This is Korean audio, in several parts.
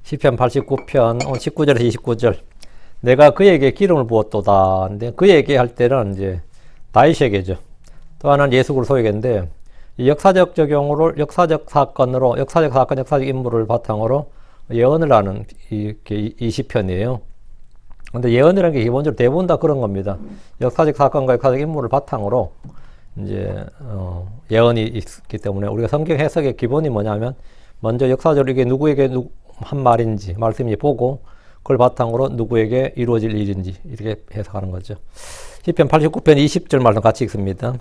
시편 89편 19절에서 29절. 내가 그에게 기름을 부었도다. 근데 그에게 할 때는 이제 다윗에게죠. 또 하나는 예수 그리스도에게인데 이 역사적 적용으로 역사적 사건, 역사적 인물을 바탕으로 예언을 하는 이 시편이에요. 근데 예언이라는 게 기본적으로 대부분 다 그런 겁니다. 역사적 사건과 역사적 인물을 바탕으로 이제 예언이 있기 때문에 우리가 성경 해석의 기본이 뭐냐면 먼저 역사적으로 이게 누구에게 한 말인지 말씀인지 보고 그걸 바탕으로 누구에게 이루어질 일인지 이렇게 해석하는 거죠. 시편 89편 20절 말씀 같이 읽습니다.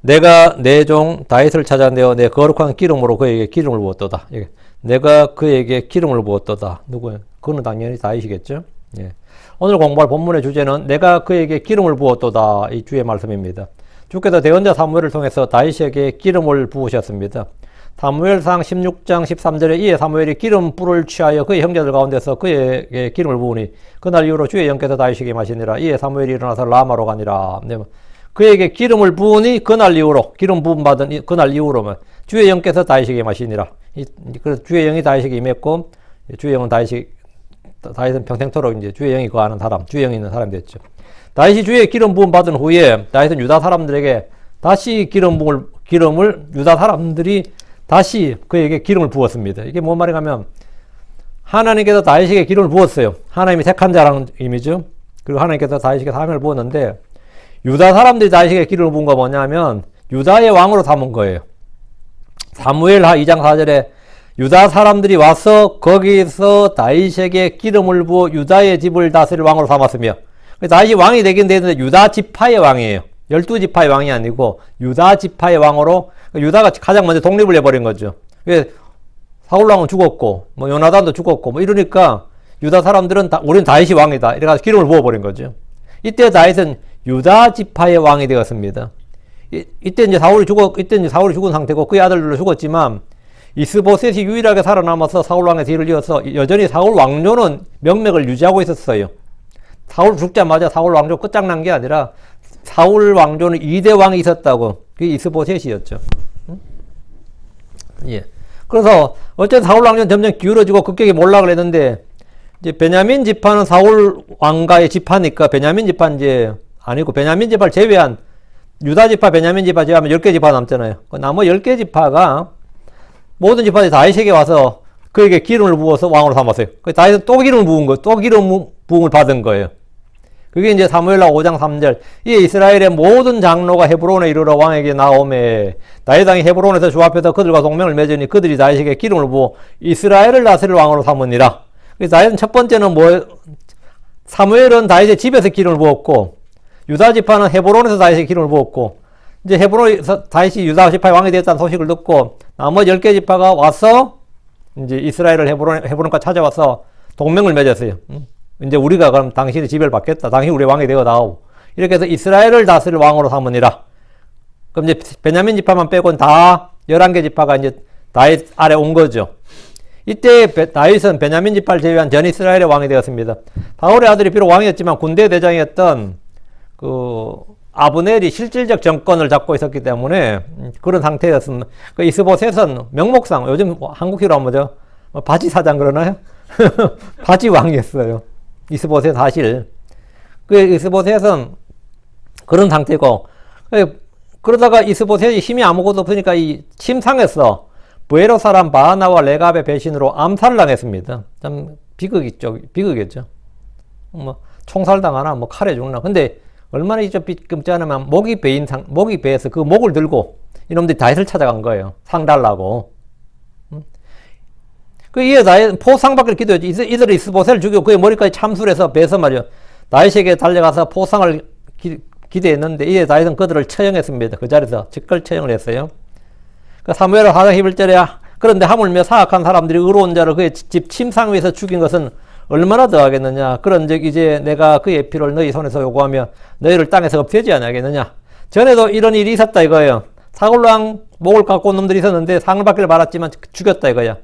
내가 내 종 다윗을 찾아내어 내 거룩한 기름으로 그에게 기름을 부었도다. 내가 그에게 기름을 부었도다. 누구예요? 그는 당연히 다윗이겠죠. 예. 오늘 공부할 본문의 주제는 내가 그에게 기름을 부었도다. 이 주의 말씀입니다. 주께서 대언자 사무엘을 통해서 다윗에게 기름을 부으셨습니다. 사무엘상 16장 13절에 이에 사무엘이 기름 불을 취하여 그의 형제들 가운데서 그에게 기름을 부으니 그날 이후로 주의 영께서 다윗에게 마시니라. 이에 사무엘이 일어나서 라마로 가니라. 그에게 기름을 부으니 그날 이후로 기름 부음 받은 그날 이후로만 주의 영께서 다윗에게 마시니라. 그래서 주의 영이 다윗에게 임했고 주의 영은 다윗은 평생토록 이제 주의 영이 거하는 사람, 주의 영이 있는 사람이 됐죠. 다윗이 주의 기름 부음 받은 후에 다윗은 유다 사람들에게 다시 기름을 유다 사람들이 다시 그에게 기름을 부었습니다. 이게 뭔 말인가면 하나님께서 다윗에게 기름을 부었어요. 하나님이 택한 자라는 의미죠. 그리고 하나님께서 다윗에게 사명을 부었는데 유다 사람들이 다윗에게 기름을 부은 거 뭐냐면 유다의 왕으로 삼은 거예요. 사무엘하 2장 4절에 유다 사람들이 와서 거기서 다윗에게 기름을 부어 유다의 집을 다스릴 왕으로 삼았으며 다윗이 왕이 되긴 되는데 유다 지파의 왕이에요. 12지파의 왕이 아니고 유다 지파의 왕으로 유다가 가장 먼저 독립을 해버린 거죠. 왜 사울왕은 죽었고 뭐 요나단도 죽었고 뭐 이러니까 유다 사람들은 우리는 다윗이 왕이다 이래가지고 기름을 부어버린 거죠. 이때 다윗은 유다 지파의 왕이 되었습니다. 이때 이제 사울이 죽은 상태고 그의 아들들도 죽었지만 이스보셋이 유일하게 살아남아서 사울왕의 뒤를 이어서 여전히 사울 왕조는 명맥을 유지하고 있었어요. 사울 죽자마자 사울 왕조 끝장난 게 아니라 사울 왕조는 2대 왕이 있었다고. 그게 이스보셋이었죠. 예. 그래서 어쨌든 사울 왕조는 점점 기울어지고 급격히 몰락을 했는데 이제 베냐민 지파는 사울 왕가의 지파니까 베냐민 지파 이제 아니고 베냐민 지파를 제외한 유다 지파, 베냐민 지파 제외하면 10개 지파 남잖아요. 그 나머지 10개 지파가 모든 지파들이 다윗에게 와서 그에게 기름을 부어서 왕으로 삼았어요. 다윗은 또 기름을 부은 거, 또 기름 부음을 받은 거예요. 그게 이제 사무엘하 5장 3절. 이에 이스라엘의 모든 장로가 헤브론에 이르러 왕에게 나오매 다윗 왕이 헤브론에서 주 앞에서 그들과 동맹을 맺으니 그들이 다윗에게 기름을 부어 이스라엘을 다스릴 왕으로 삼으니라. 그래서 다윗은 첫 번째는 사무엘은 다윗의 집에서 기름을 부었고 유다 지파는 헤브론에서 다윗에게 기름을 부었고 이제 헤브론에서 다윗이 유다 지파의 왕이 되었다는 소식을 듣고 나머지 10개 지파가 와서 이제 이스라엘을 헤브론까지 찾아와서 동맹을 맺었어요. 이제 우리가 그럼 당신의 지배를 받겠다. 당신이 우리 왕이 되어 나오. 이렇게 해서 이스라엘을 다스릴 왕으로 삼으니라. 그럼 이제 베냐민 지파만 빼고는 다 11개 지파가 이제 다윗 아래 온 거죠. 이때 다윗은 베냐민 지파를 제외한 전 이스라엘의 왕이 되었습니다. 사울의 아들이 비록 왕이었지만 군대 대장이었던 아브넬이 실질적 정권을 잡고 있었기 때문에 그런 상태였습니다. 이스보셋은 명목상 요즘 한국식으로 하면 뭐죠? 바지 사장 그러나요? 바지 왕이었어요. 이스보셋 사실. 이스보셋은 그런 상태고 그러다가 이스보셋이 힘이 아무것도 없으니까 침상에서 부에로 사람 바하나와 레갑의 배신으로 암살을 당했습니다. 참 비극이었죠. 뭐 총살당하나 뭐 칼에 죽나. 근데 얼마나 끔찍 않으면 목이 베어서 그 목을 들고 이놈들이 다윗을 찾아간 거예요. 상 달라고. 이에 다윗 포상 받기를 기도했죠. 이들이 이스보셋을 죽이고 그의 머리까지 참술해서 베서 말이요. 다윗에게 달려가서 포상을 기대했는데 이에 다윗은 그들을 처형했습니다. 그 자리에서 즉걸 처형을 했어요. 사무엘하 4장 11절에 그런데 하물며 사악한 사람들이 의로운 자를 그의 집 침상 위에서 죽인 것은 얼마나 더하겠느냐. 그런즉 이제 내가 그의 피를 너희 손에서 요구하며 너희를 땅에서 없애지 않겠느냐. 전에도 이런 일이 있었다 이거예요. 사울왕 목을 깎고 온 놈들이 있었는데 상을 받기를 바랐지만 죽였다 이거야.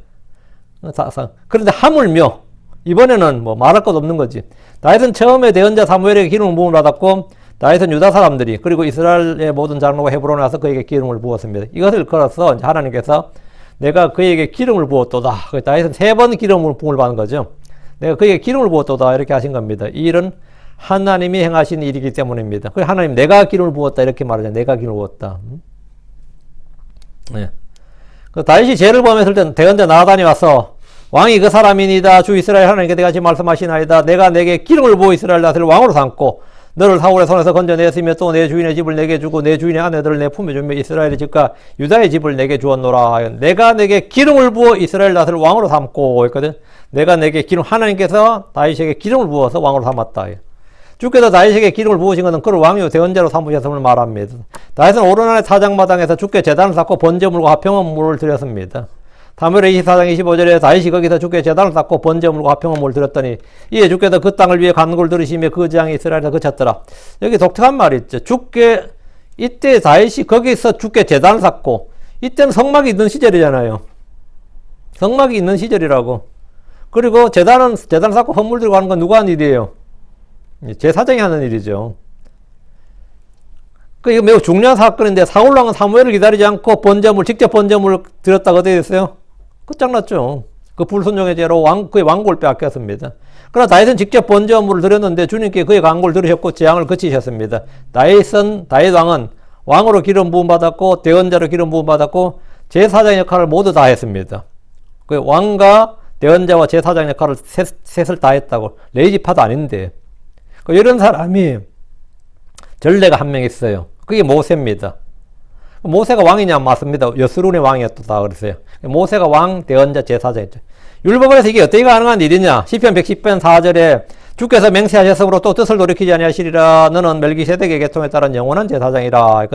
그런데 하물며 이번에는 뭐 말할 것 없는 거지. 다윗은 처음에 대언자 사무엘에게 기름을 부음을 받았고 다윗은 유다 사람들이 그리고 이스라엘의 모든 장로가 헤브론에 와서 그에게 기름을 부었습니다. 이것을 걸어서 하나님께서 내가 그에게 기름을 부었도다. 다윗은 3번 기름을 부음을 받는 거죠. 내가 그에게 기름을 부었도다. 이렇게 하신 겁니다. 이 일은 하나님이 행하신 일이기 때문입니다. 그 하나님 내가 기름을 부었다. 이렇게 말하죠. 내가 기름을 부었다. 네. 그 다윗이 죄를 범했을 때는 대언자 나단이 와서 왕이 그 사람이니다. 주 이스라엘 하나님께 내가 지금 말씀하시나이다. 내가 내게 기름을 부어 이스라엘 나라를 왕으로 삼고 너를 사울의 손에서 건져내었으며 또 내 주인의 집을 내게 주고 내 주인의 아내들을 내 품에 주며 이스라엘의 집과 유다의 집을 내게 주었노라. 내가 내게 기름을 부어 이스라엘 나라를 왕으로 삼고 했거든. 내가 내게 기름, 하나님께서 다윗에게 기름을 부어서 왕으로 삼았다. 주께서 다윗에게 기름을 부으신 것은 그를 왕이요 대언자로 삼으셨음을 말합니다. 다윗은 오르난의 사장마당에서 주께 제단을 쌓고 번제물과 화평원물을 드렸습니다. 사무엘 24장 25절에 다윗이 거기서 주께 제단을 쌓고 번제물과 화평원물을 드렸더니 이에 주께서 그 땅을 위해 간구를 들으시며 그 재앙이 이스라엘에서 그쳤더라. 여기 독특한 말이 있죠. 주께 이때 다윗이 거기서 주께 제단을 쌓고 이때는 성막이 있는 시절이잖아요. 성막이 있는 시절이라고. 그리고 제단을 쌓고 헌물 들고 가는 건 누가 하는 일이에요? 제사장이 하는 일이죠. 이거 매우 중요한 사건인데 사울왕은 사무엘을 기다리지 않고 직접 번제물을 드렸다고 되어 있어요. 끝장났죠. 그 불순종의 죄로 그의 왕국을 빼앗겼습니다. 그러나 다윗은 직접 번제물을 드렸는데 주님께 그의 간구를 들으셨고 재앙을 그치셨습니다. 다윗 왕은 왕으로 기름 부음 받았고 대언자로 기름 부음 받았고 제사장 역할을 모두 다 했습니다. 그 왕과 대언자와 제사장 역할을 셋을 다 했다고. 레이지파도 아닌데. 이런 사람이 전례가 한 명 있어요. 그게 모세입니다. 모세가 왕이냐? 맞습니다. 여스룬의 왕이었다 그랬어요. 모세가 왕, 대언자, 제사장이죠. 율법에서 이게 어떻게 가능한 일이냐? 시편 110편 4절에 주께서 맹세하셨으므로 또 뜻을 돌이키지 아니하시리라. 너는 멜기세덱의 계통에 따른 영원한 제사장이라.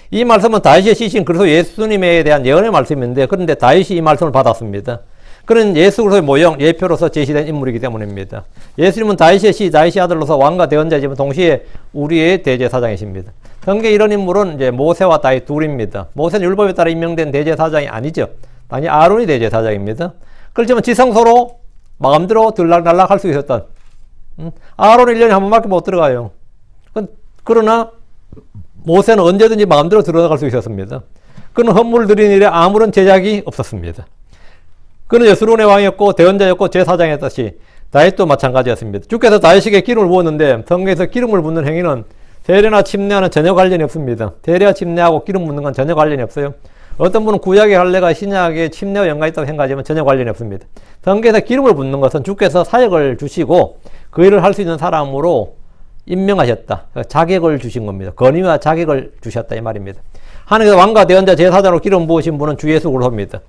이 말씀은 다윗이 시신 그리스도 예수님에 대한 예언의 말씀인데 그런데 다윗이 이 말씀을 받았습니다. 그런 예수 그리스도의 모형, 예표로서 제시된 인물이기 때문입니다. 예수님은 다윗의 아들로서 왕과 대언자이지만 동시에 우리의 대제사장이십니다. 성경에 이런 인물은 이제 모세와 다윗 둘입니다. 모세는 율법에 따라 임명된 대제사장이 아니죠. 당연히 아론이 대제사장입니다. 그렇지만 지성소로 마음대로 들락날락 할 수 있었던, 아론은 1년에 한 번밖에 못 들어가요. 그러나 모세는 언제든지 마음대로 들어갈 수 있었습니다. 그는 헌물을 드리는 일에 아무런 제약이 없었습니다. 그는 여스론의 왕이었고 대언자였고 제사장이었듯이 다윗도 마찬가지였습니다. 주께서 다윗에게 기름을 부었는데 성경에서 기름을 붓는 행위는 세례나 침례와는 전혀 관련이 없습니다. 세례와 침례하고 기름 붓는 건 전혀 관련이 없어요. 어떤 분은 구약의 할례가 신약의 침례와 연관이 있다고 생각하지만 전혀 관련이 없습니다. 성경에서 기름을 붓는 것은 주께서 사역을 주시고 그 일을 할 수 있는 사람으로 임명하셨다. 자격을 주신 겁니다. 권위와 자격을 주셨다 이 말입니다. 하나님께서 왕과 대언자 제사장으로 기름 부으신 분은 주 예수 그리스도입니다.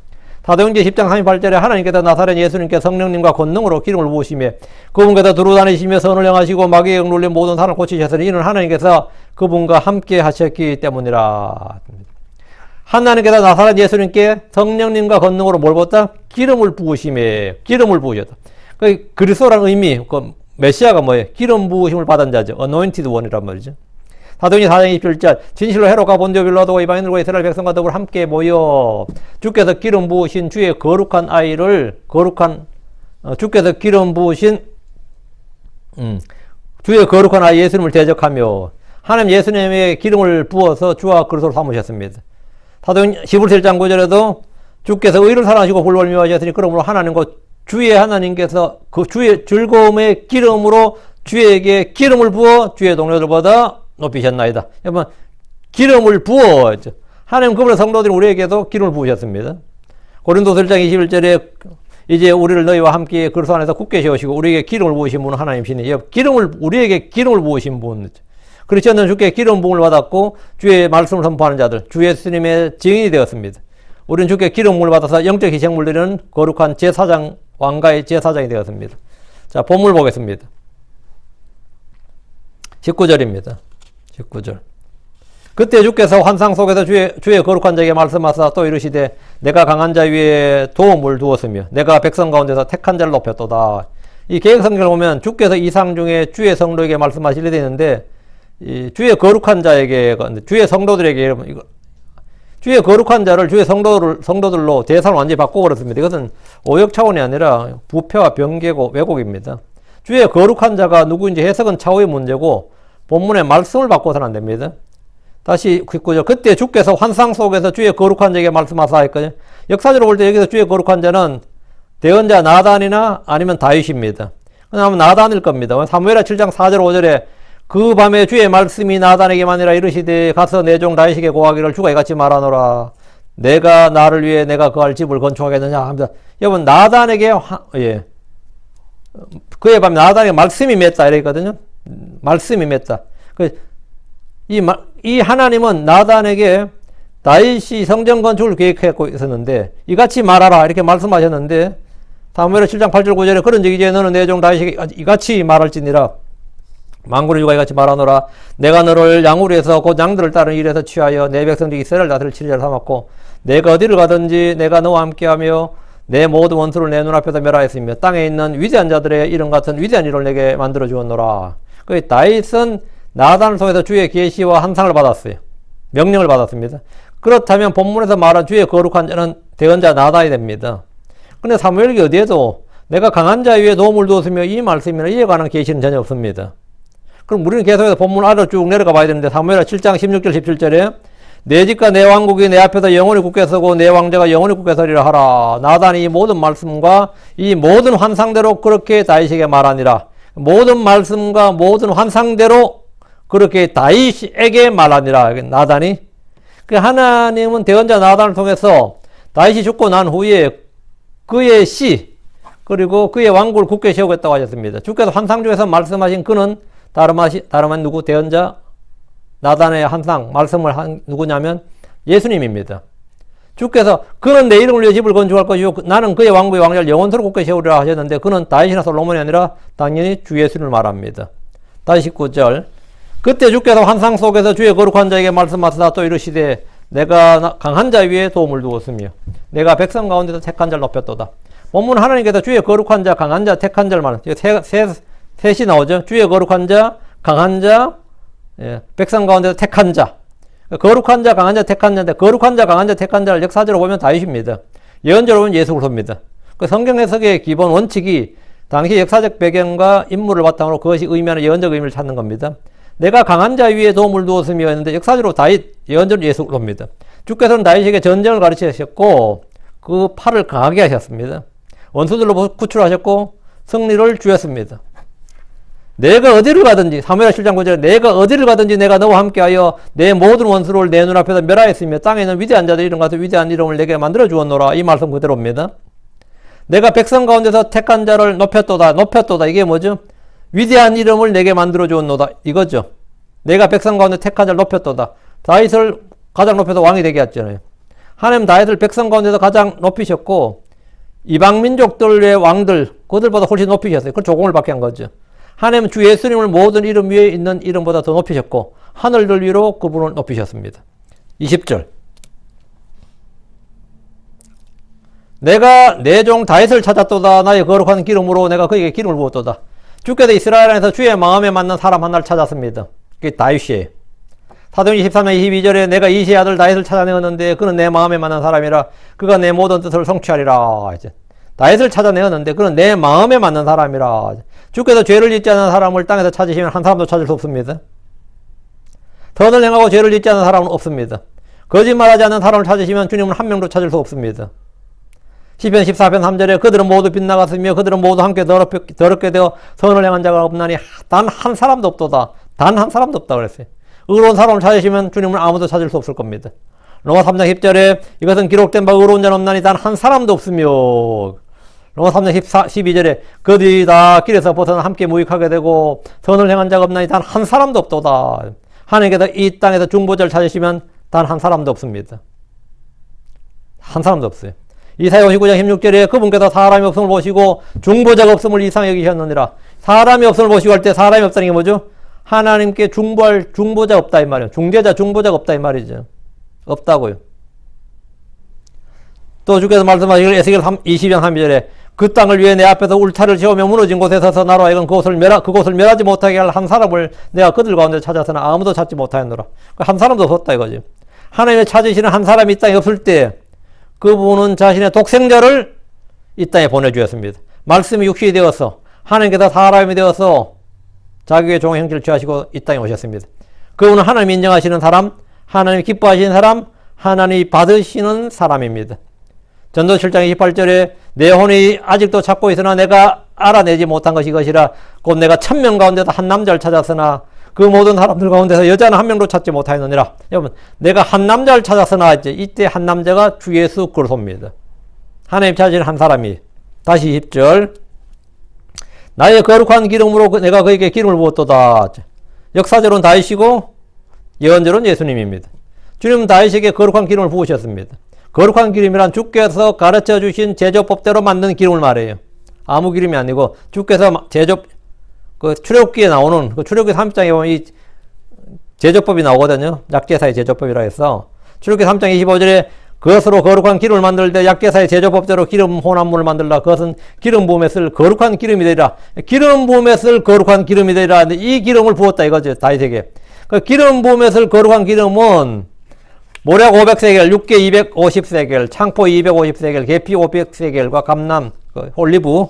사도행전 10장 38절에 하나님께서 나사렛 예수님께 성령님과 권능으로 기름을 부으시며 그분께서 두루다니시며 선을 행하시고 마귀의 억눌린 모든 사람을 고치셨으니 이는 하나님께서 그분과 함께 하셨기 때문이라. 하나님께서 나사렛 예수님께 성령님과 권능으로 뭘 부었다? 기름을 부으심에 기름을 부으셨다. 그리스도라는 의미, 메시아가 뭐예요? 기름 부으심을 받은 자죠. anointed one이란 말이죠. 사도행전 4장 27절 진실로 헤롯과 본디오 빌라도와 이방인들과 이스라엘 백성과 더불어 함께 모여 주께서 기름 부으신 주의 거룩한 아이를 주께서 기름 부으신 주의 거룩한 아이 예수님을 대적하며 하나님 예수님의 기름을 부어서 주와 그리스도를 삼으셨습니다. 사도행전 11장 9절에도 주께서 의를 사랑하시고 불법을 미워하셨으니 그러므로 하나님과 주의 하나님께서 그 주의 즐거움의 기름으로 주에게 기름을 부어 주의 동료들보다 높이셨나이다. 여러분, 기름을 부어. 하나님 그분의 성도들이 우리에게도 기름을 부으셨습니다. 고린도서 1장 21절에 이제 우리를 너희와 함께 그리스도 안에서 굳게 세우시고 우리에게 기름을 부으신 분은 하나님이시니 우리에게 기름을 부으신 분. 그리스도는 주께 기름 부음을 받았고 주의 말씀을 선포하는 자들, 주 예수님의 증인이 되었습니다. 우리는 주께 기름 부음을 받아서 영적 희생물 드리는 거룩한 제사장, 왕가의 제사장이 되었습니다. 자, 본문 보겠습니다. 19절입니다. 19절. 그때 주께서 환상 속에서 주의 거룩한 자에게 말씀하사 또 이르시되 내가 강한 자 위에 도움을 두었으며 내가 백성 가운데서 택한 자를 높였도다. 이 개혁성경을 보면 주께서 이상 중에 주의 성도에게 말씀하시려 되는데 이 주의 거룩한 자에게 주의 성도들에게 주의 거룩한 자를 주의 성도들로 대상을 완전히 바꿔버렸습니다. 이것은 오역 차원이 아니라 부패와 변개고 왜곡입니다. 주의 거룩한 자가 누구인지 해석은 차후의 문제고 본문의 말씀을 바꿔서는 안 됩니다. 다시 19절. 그때 주께서 환상 속에서 주의 거룩한 자에게 말씀하사 했거든요. 역사적으로 볼 때 여기서 주의 거룩한 자는 대언자 나단이나 아니면 다윗입니다. 그러면 나단일 겁니다. 사무엘하 7장 4절 5절에 그 밤에 주의 말씀이 나단에게만이라 이르시되 가서 내 종 다윗에게 고하기를 주가 이같이 말하노라. 내가 나를 위해 내가 거할 집을 건축하겠느냐 합니다. 여러분 나단에게 그의 밤에 나단에게 말씀이 맺다 이랬거든요. 말씀이 맺다. 이 하나님은 나단에게 다윗이 성전 건축을 계획하고 있었는데 이같이 말하라 이렇게 말씀하셨는데 사무엘하 7장 8절 9절에 그런즉 너는 내 종 다윗에게 이같이 말할지니라. 만군의 주가 이같이 말하노라. 내가 너를 양우리에서 곧 양들을 따르는 일에서 취하여 내 백성들 이스라엘 다스릴 치리자로 삼았고 내가 어디를 가든지 내가 너와 함께하며 내 모든 원수를 내 눈앞에서 멸하였으며 땅에 있는 위대한 자들의 이름 같은 위대한 일을 내게 만들어 주었노라. 그 다윗은 나단을 통해서 주의 계시와 환상을 받았어요. 명령을 받았습니다. 그렇다면 본문에서 말한 주의 거룩한 자는 대언자 나단이 됩니다. 근데 사무엘기 어디에도 내가 강한 자 위에 도움을 두었으며 이 말씀이나 이에 관한 계시는 전혀 없습니다. 그럼 우리는 계속해서 본문 아래로 쭉 내려가 봐야 되는데 사무엘하 7장 16절 17절에 내 집과 내 왕국이 내 앞에서 영원히 굳게 서고 내 왕자가 영원히 굳게 서리라 하라. 나단이 이 모든 말씀과 이 모든 환상대로 그렇게 다윗에게 말하니라. 모든 말씀과 모든 환상대로 그렇게 다윗에게 말하니라. 나단이. 하나님은 대언자 나단을 통해서 다윗이 죽고 난 후에 그의 씨 그리고 그의 왕국을 굳게 세우겠다고 하셨습니다. 주께서 환상 중에서 말씀하신 그는 다름 아닌 누구? 대언자 나단의 환상 말씀을 한 누구냐면 예수님입니다. 주께서 그는 내 이름을 위해 집을 건축할 것이요 나는 그의 왕국의 왕자를 영원토록 굳게 세우리라 하셨는데 그는 다윗이나 솔로몬이 아니라 당연히 주 예수님을 말합니다. 다시 19절. 그때 주께서 환상 속에서 주의 거룩한 자에게 말씀하시다 또 이르시되 내가 강한 자 위에 도움을 두었으며 내가 백성 가운데서 택한 자를 높였도다. 본문 하나님께서 주의 거룩한 자, 강한 자, 택한 자를 말합니다. 셋이 나오죠. 주의 거룩한 자, 강한 자, 백성 가운데서 택한 자. 거룩한 자, 강한 자, 택한 자인데 거룩한 자, 강한 자, 택한 자를 역사적으로 보면 다윗입니다. 예언적으로 보면 예수 그리스도입니다. 그 성경 해석의 기본 원칙이 당시 역사적 배경과 인물을 바탕으로 그것이 의미하는 예언적 의미를 찾는 겁니다. 내가 강한 자 위에 도움을 두었으며 했는데 역사적으로 다윗, 예언적으로 예수 그리스도입니다. 주께서는 다윗에게 전쟁을 가르치셨고 그 팔을 강하게 하셨습니다. 원수들로 구출하셨고 승리를 주셨습니다. 내가 어디를 가든지 사무엘하 7장 9절에 내가 어디를 가든지 내가 너와 함께하여 내 모든 원수를 내 눈앞에서 멸하였으며 땅에 있는 위대한 자들 이름 같은 위대한 이름을 내게 만들어 주었노라. 이 말씀 그대로입니다. 내가 백성 가운데서 택한 자를 높였도다. 이게 뭐죠? 위대한 이름을 내게 만들어 주었노다. 이거죠. 내가 백성 가운데 택한 자를 높였도다. 다윗을 가장 높여서 왕이 되게 했잖아요. 하나님 다윗을 백성 가운데서 가장 높이셨고 이방 민족들의 왕들 그들보다 훨씬 높이셨어요. 그걸 조공을 받게 한 거죠. 하나님은 주 예수님을 모든 이름 위에 있는 이름보다 더 높이셨고 하늘들 위로 그분을 높이셨습니다. 20절. 내가 내 종 다윗을 찾았도다. 나의 거룩한 기름으로 내가 그에게 기름을 부었도다. 주께서 이스라엘 안에서 주의 마음에 맞는 사람 하나를 찾았습니다. 그게 다윗이에요. 사도행전 13장 22절에 내가 이시의 아들 다윗을 찾아내었는데 그는 내 마음에 맞는 사람이라 그가 내 모든 뜻을 성취하리라. 이제 다윗을 찾아내었는데 그는 내 마음에 맞는 사람이라. 주께서 죄를 짓지 않은 사람을 땅에서 찾으시면 한 사람도 찾을 수 없습니다. 선을 행하고 죄를 짓지 않은 사람은 없습니다. 거짓말하지 않는 사람을 찾으시면 주님은 한 명도 찾을 수 없습니다. 시편 14편 3절에 그들은 모두 빗나갔으며 그들은 모두 함께 더럽게 되어 선을 행한 자가 없나니 단 한 사람도 없도다. 단 한 사람도 없다고 그랬어요. 의로운 사람을 찾으시면 주님은 아무도 찾을 수 없을 겁니다. 로마 3장 10절에 이것은 기록된 바 의로운 자는 없나니 단 한 사람도 없으며 로마 3장 12절에 그들이 다 길에서 벗어나 함께 무익하게 되고 선을 행한 자가 없나니 단 한 사람도 없도다. 하나님께서 이 땅에서 중보자를 찾으시면 단 한 사람도 없습니다. 한 사람도 없어요. 이사야 59장 16절에 그분께서 사람이 없음을 보시고 중보자가 없음을 이상히 여기셨느니라. 사람이 없음을 보시고 할 때 사람이 없다는 게 뭐죠? 하나님께 중보할 중보자 없다 이 말이에요. 중재자 중보자가 없다 이 말이죠. 없다고요. 또 주께서 말씀하시길 에스겔 20장 3절에 그 땅을 위해 내 앞에서 울타리를 세우며 무너진 곳에 서서 나로 하여금 그곳을 멸하지 못하게 할 한 사람을 내가 그들 가운데 찾아서는 아무도 찾지 못하였노라. 한 사람도 없었다 이거죠. 하나님의 찾으시는 한 사람이 이 땅에 없을 때 그분은 자신의 독생자를 이 땅에 보내주었습니다. 말씀이 육신이 되어서 하나님께서 사람이 되어서 자기의 종의 형질을 취하시고 이 땅에 오셨습니다. 그분은 하나님이 인정하시는 사람, 하나님이 기뻐하시는 사람, 하나님이 받으시는 사람입니다. 전도 7장 28절에 내 혼이 아직도 찾고 있으나 내가 알아내지 못한 것이 이것이라 곧 내가 1000명 가운데서 한 남자를 찾았으나 그 모든 사람들 가운데서 여자는 한 명도 찾지 못하였느니라. 여러분, 내가 한 남자를 찾았으나 이때 한 남자가 주 예수 그리스도입니다. 하나님 찾으신 한 사람이. 다시 10절 나의 거룩한 기름으로 내가 그에게 기름을 부었도다. 역사적으로는 다윗이고 예언적으로는 예수님입니다. 주님은 다윗에게 거룩한 기름을 부으셨습니다. 거룩한 기름이란 주께서 가르쳐 주신 제조법대로 만든 기름을 말해요. 아무 기름이 아니고 주께서 출애굽기에 나오는 출애굽기 3장에 보면 이 제조법이 나오거든요. 약제사의 제조법이라 해서 출애굽기 3장 25절에 그것으로 거룩한 기름을 만들 때 약제사의 제조법대로 기름 혼합물을 만들라. 그것은 기름 부음에 쓸 거룩한 기름이 되리라. 기름 부음에 쓸 거룩한 기름이 되리라. 이 기름을 부었다 이거죠. 다윗에게. 그 기름 부음에 쓸 거룩한 기름은 모략 500세겔, 육개 250세겔, 창포 250세겔, 계피 500세겔과 감람, 올리브,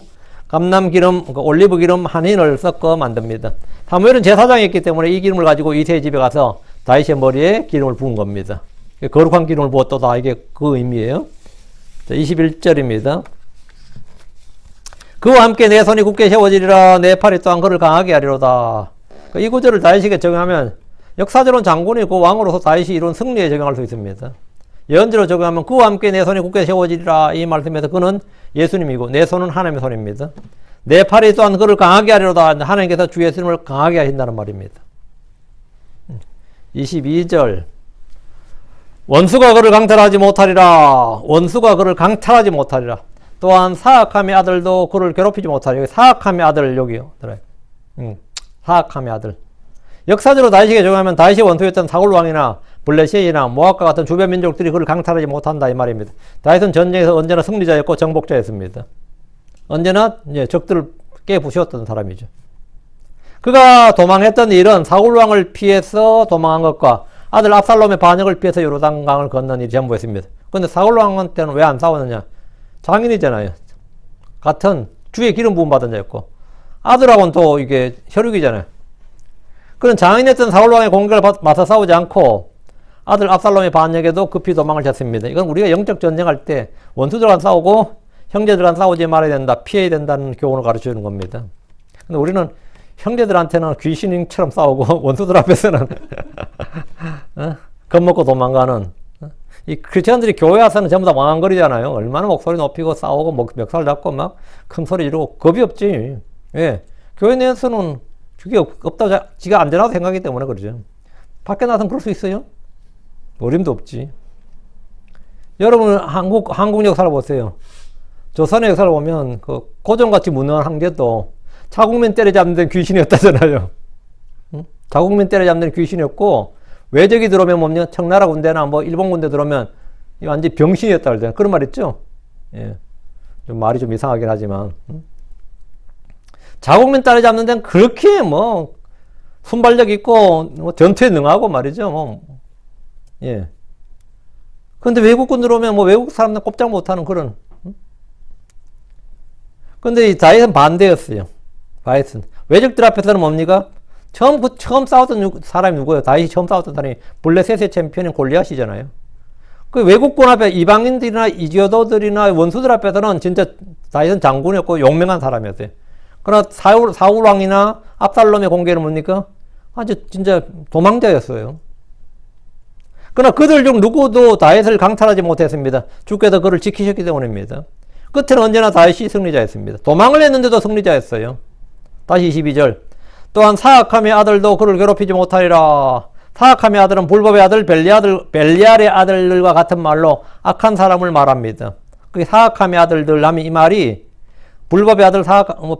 감람 기름, 올리브 기름 한 흰을 섞어 만듭니다. 사무엘은 제사장이 있기 때문에 이 기름을 가지고 이새의 집에 가서 다윗의 머리에 기름을 부은 겁니다. 거룩한 기름을 부었다. 이게 그 의미예요. 21절입니다. 그와 함께 내 손이 굳게 세워지리라. 내 팔이 또한 그를 강하게 하리로다. 이 구절을 다윗에게 적용하면 역사적으로는 장군이고 왕으로서 다윗이 이룬 승리에 적용할 수 있습니다. 예언적으로 적용하면 그와 함께 내 손이 굳게 세워지리라. 이 말씀에서 그는 예수님이고 내 손은 하나님의 손입니다. 내 팔이 또한 그를 강하게 하리로다. 하나님께서 주 예수님을 강하게 하신다는 말입니다. 22절 원수가 그를 강탈하지 못하리라. 원수가 그를 강탈하지 못하리라. 또한 사악함의 아들도 그를 괴롭히지 못하리라. 여기 사악함의 아들 여기요. 사악함의 아들. 역사적으로 다윗에게 적용하면 다윗이 원수였던 사울 왕이나 블레셋이나 모압과 같은 주변 민족들이 그를 강탈하지 못한다 이 말입니다. 다윗은 전쟁에서 언제나 승리자였고 정복자였습니다. 언제나 적들을 깨부수었던 사람이죠. 그가 도망했던 일은 사울 왕을 피해서 도망한 것과 아들 압살롬의 반역을 피해서 요르단강을 건넌 일이 전부였습니다. 그런데 사울 왕한테는 왜 안 싸웠느냐? 장인이잖아요. 같은 주의 기름 부음 받은 자였고 아들하고는 또 이게 혈육이잖아요. 그런 장인했던 사울왕의 공격을 맞서 싸우지 않고 아들 압살롬의 반역에도 급히 도망을 쳤습니다. 이건 우리가 영적 전쟁할 때 원수들과 싸우고 형제들과 싸우지 말아야 된다, 피해야 된다는 교훈을 가르쳐 주는 겁니다. 근데 우리는 형제들한테는 귀신처럼 싸우고 원수들 앞에서는 겁먹고 도망가는 이 크리스천들이 교회 와서는 전부 다 왕왕거리잖아요. 얼마나 목소리 높이고 싸우고 멱살 잡고 막 큰 소리 지르고 겁이 없지. 예. 교회 내에서는 그게 없다고 지가 안전하다고 생각하기 때문에 그러죠. 밖에 나서는 그럴 수 있어요? 어림도 없지. 여러분 한국 역사를 보세요. 조선의 역사를 보면 그 고종같이 무능한 황제도 자국민 때려잡는 데는 귀신이었다잖아요. 응? 자국민 때려잡는 데는 귀신이었고 외적이 들어오면 뭡니까? 청나라 군대나 뭐 일본 군대 들어오면 완전 병신이었다 그러잖아요. 그런 말 있죠? 예. 좀 말이 좀 이상하긴 하지만. 응? 자국민 따라잡는 데는 그렇게 뭐 순발력 있고 뭐 전투에 능하고 말이죠. 예. 근데 외국군 들어오면 뭐 외국 사람들 꼼짝 못하는 그런. 근데 이 다윗은 반대였어요. 다윗은 외적들 앞에서는 뭡니까? 처음 싸웠던 사람이 누구예요? 다윗이 처음 싸웠던 사람이 블레셋의 챔피언인 골리앗이잖아요. 그 외국군 앞에 이방인들이나 이교도들이나 원수들 앞에서는 진짜 다윗은 장군이었고 용맹한 사람이었어요. 그러나 사울 왕이나 압살롬의 공개는 뭡니까? 아주 진짜 도망자였어요. 그러나 그들 중 누구도 다윗을 강탈하지 못했습니다. 주께서 그를 지키셨기 때문입니다. 끝에는 언제나 다윗이 승리자였습니다. 도망을 했는데도 승리자였어요. 다시 22절. 또한 사악함의 아들도 그를 괴롭히지 못하리라. 사악함의 아들은 불법의 아들 벨리알의 아들들과 같은 말로 악한 사람을 말합니다. 그게 사악함의 아들들 하면 이 말이 불법의 아들,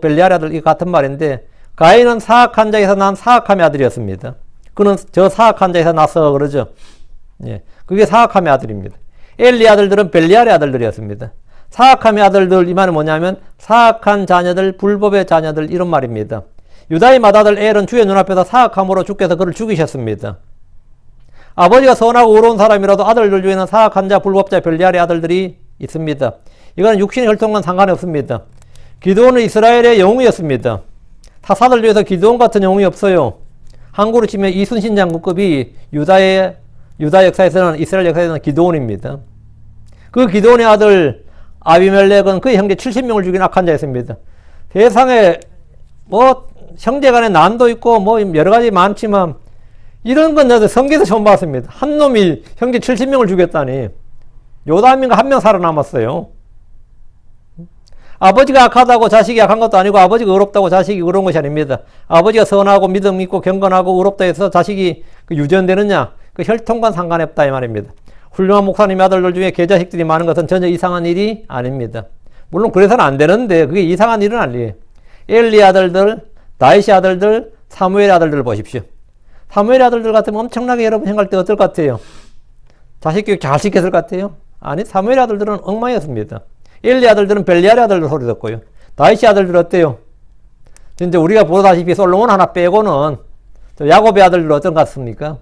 벨리알의 아들, 이 같은 말인데, 가인은 사악한 자에서 난 사악함의 아들이었습니다. 그는 저 사악한 자에서 나서 그러죠. 예. 그게 사악함의 아들입니다. 엘리 아들들은 벨리알의 아들들이었습니다. 사악함의 아들들, 이 말은 뭐냐면, 사악한 자녀들, 불법의 자녀들, 이런 말입니다. 유다의 맏아들 엘은 주의 눈앞에서 사악함으로 주께서 그를 죽이셨습니다. 아버지가 선하고 의로운 사람이라도 아들들 중에는 사악한 자, 불법자, 벨리알의 아들들이 있습니다. 이거는 육신의 혈통과는 상관이 없습니다. 기드온은 이스라엘의 영웅이었습니다. 사사들 중에서 기드온 같은 영웅이 없어요. 한국으로 치면 이순신 장군급이 유다의 유다 역사에서는, 이스라엘 역사에서는 기드온입니다. 그 기드온의 아들 아비멜렉은 그의 형제 70명을 죽인 악한 자였습니다. 세상에 뭐 형제 간에 난도 있고 뭐 여러 가지 많지만 이런 건 나도 성경에서 처음 봤습니다. 한 놈이 형제 70명을 죽였다니. 요담인가 한 명 살아남았어요. 아버지가 악하다고 자식이 악한 것도 아니고 아버지가 의롭다고 자식이 의로운 것이 아닙니다. 아버지가 선하고 믿음 있고 경건하고 의롭다 해서 자식이 유전되느냐? 그 혈통과 상관없다 이 말입니다. 훌륭한 목사님 아들들 중에 개자식들이 많은 것은 전혀 이상한 일이 아닙니다. 물론 그래서는 안 되는데 그게 이상한 일은 아니에요. 엘리 아들들, 다윗의 아들들, 사무엘의 아들들 보십시오. 사무엘의 아들들 같으면 엄청나게 여러분 생각할 때 어떨 것 같아요? 자식 교육 잘 시켰을 것 같아요? 아니, 사무엘의 아들들은 엉망이었습니다. 엘리 아들들은 벨리알의 아들들 소리 듣고요. 다윗의 아들들 어때요? 진짜 우리가 보다시피 솔로몬 하나 빼고는 야곱의 아들들 어떤 것 같습니까?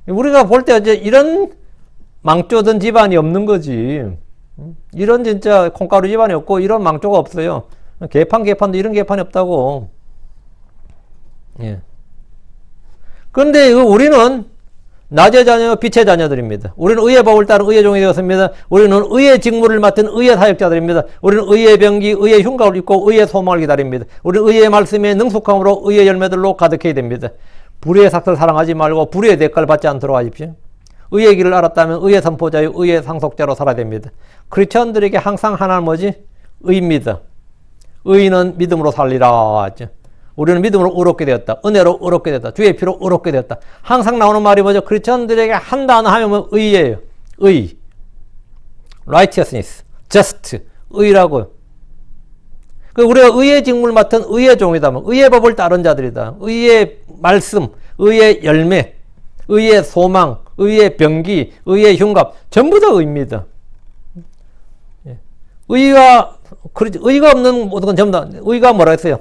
우리가 볼 때 이제 이런 망조던 집안이 없는 거지. 이런 진짜 콩가루 집안이 없고 이런 망조가 없어요. 개판도 이런 개판이 없다고. 예. 그런데 우리는 낮의 자녀, 빛의 자녀들입니다. 우리는 의의 법을 따른 의의 종이 되었습니다. 우리는 의의 직무를 맡은 의의 사역자들입니다. 우리는 의의 병기, 의의 흉가를 입고 의의 소망을 기다립니다. 우리는 의의 말씀에 능숙함으로 의의 열매들로 가득해야 됩니다. 불의의 삭을 사랑하지 말고 불의의 대가를 받지 않도록 하십시오. 의의 길을 알았다면 의의 선포자요 의의 상속자로 살아야 됩니다. 크리스천들에게 항상 하나는 뭐지? 의입니다. 의인은 믿음으로 살리라 하죠. 우리는 믿음으로 의롭게 되었다. 은혜로 의롭게 되었다. 주의 피로 의롭게 되었다. 항상 나오는 말이 뭐죠? 크리스천들에게 한 단어 하면 의예요. 의. righteousness. just. 의라고요. 우리가 의의 직무를 맡은 의의 종이다. 의의 법을 따른 자들이다. 의의 말씀, 의의 열매, 의의 소망, 의의 병기, 의의 흉갑. 전부 다 의입니다. 의가 없는 모든 건 전부 다, 의가 뭐라 했어요?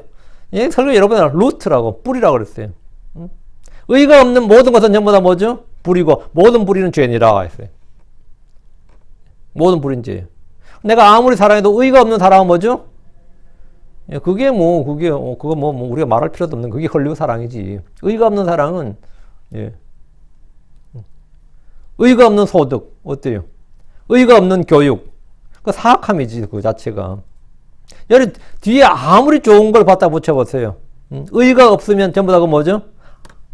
예, 설교 여러분, 루트라고, 뿌리라고 그랬어요. 의가 없는 모든 것은 전부 다 뭐죠? 뿌리고, 모든 뿌리는 죄니라 했어요. 모든 뿌리는 죄예요. 내가 아무리 사랑해도 의가 없는 사랑은 뭐죠? 예, 그거 우리가 말할 필요도 없는, 그게 헐리우드 사랑이지. 의가 없는 사랑은, 예. 의가 없는 소득, 어때요? 의가 없는 교육, 그 사악함이지, 그 자체가. 여기 뒤에 아무리 좋은 걸 갖다 붙여보세요. 의가 없으면 전부 다 그 뭐죠?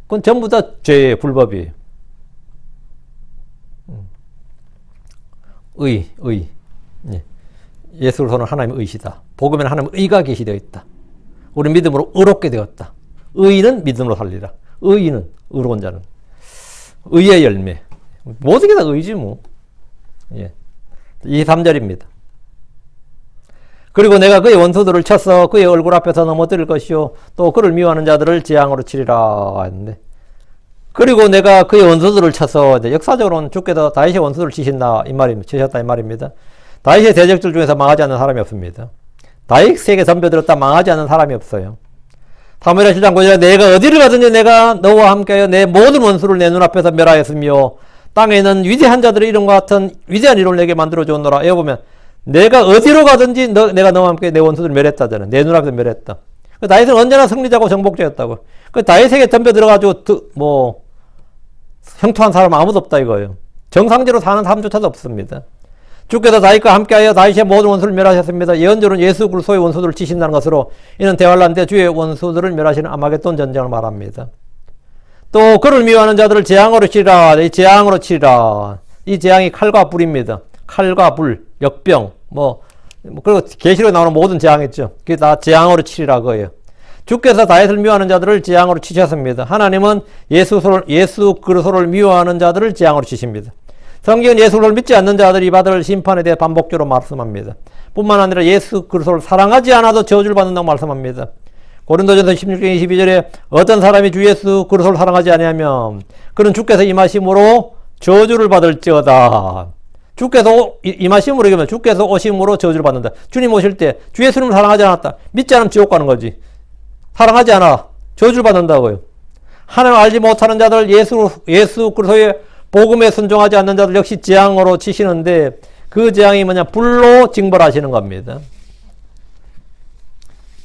그건 전부 다 죄예요, 불법이에요. 의. 예. 예수로서는 하나님의 의시다. 복음에는 하나님의 의가 계시되어 있다. 우리 믿음으로 의롭게 되었다. 의인은 믿음으로 살리라. 의인은, 의로운 자는. 의의 열매. 모든 게 다 의지 뭐. 예. 23절입니다. 그리고 내가 그의 원수들을 쳐서 그의 얼굴 앞에서 넘어뜨릴 것이요 또 그를 미워하는 자들을 재앙으로 치리라 했는데, 그리고 내가 그의 원수들을 쳐서, 이제 역사적으로는 주께서 다윗의 원수들을 치셨다 이 말입니다. 다윗의 대적들 중에서 망하지 않는 사람이 없습니다. 다윗에게 덤벼들었다 망하지 않는 사람이 없어요. 사무엘하 7장 9절에 내가 어디를 가든지 내가 너와 함께하여 내 모든 원수를 내 눈앞에서 멸하였으며 땅에는 위대한 자들의 이름과 같은 위대한 이름을 내게 만들어 주었노라. 여기 보면 내가 어디로 가든지 내가 너와 함께 내 원수들을 멸했다잖아요. 내 눈앞에서 멸했다. 다윗은 언제나 승리자고 정복자였다고. 다윗에게 덤벼 들어가지고 형통한 사람 아무도 없다 이거예요. 정상적으로 사는 사람조차도 없습니다. 주께서 다윗과 함께하여 다윗의 모든 원수를 멸하셨습니다. 예언적으로는 예수 그리스도의 원수들을 치신다는 것으로 이는 대환란 때 주의 원수들을 멸하시는 아마겟돈 전쟁을 말합니다. 또 그를 미워하는 자들을 재앙으로 치리라. 이 재앙으로 치리라. 이 재앙이 칼과 불입니다. 칼과 불, 역병, 그리고 계시록에 나오는 모든 재앙 있죠. 그게 다 재앙으로 치리라 거예요. 주께서 다윗을 미워하는 자들을 재앙으로 치셨습니다. 하나님은 예수 그리스도를 미워하는 자들을 재앙으로 치십니다. 성경은 예수를 믿지 않는 자들이 받을 심판에 대해 반복적으로 말씀합니다. 뿐만 아니라 예수 그리스도를 사랑하지 않아도 저주를 받는다고 말씀합니다. 고린도전서 16장 22절에 어떤 사람이 주 예수 그리스도를 사랑하지 아니하면 그는 주께서 임하심으로 저주를 받을지어다. 주께서 임하심으로 얘기하면 주께서 오심으로 저주를 받는다. 주님 오실 때 주 예수님을 사랑하지 않았다. 믿지 않으면 지옥 가는 거지. 사랑하지 않아. 저주를 받는다고요. 하나님을 알지 못하는 자들, 예수 그리스도의 복음에 순종하지 않는 자들 역시 재앙으로 치시는데 그 재앙이 뭐냐? 불로 징벌하시는 겁니다.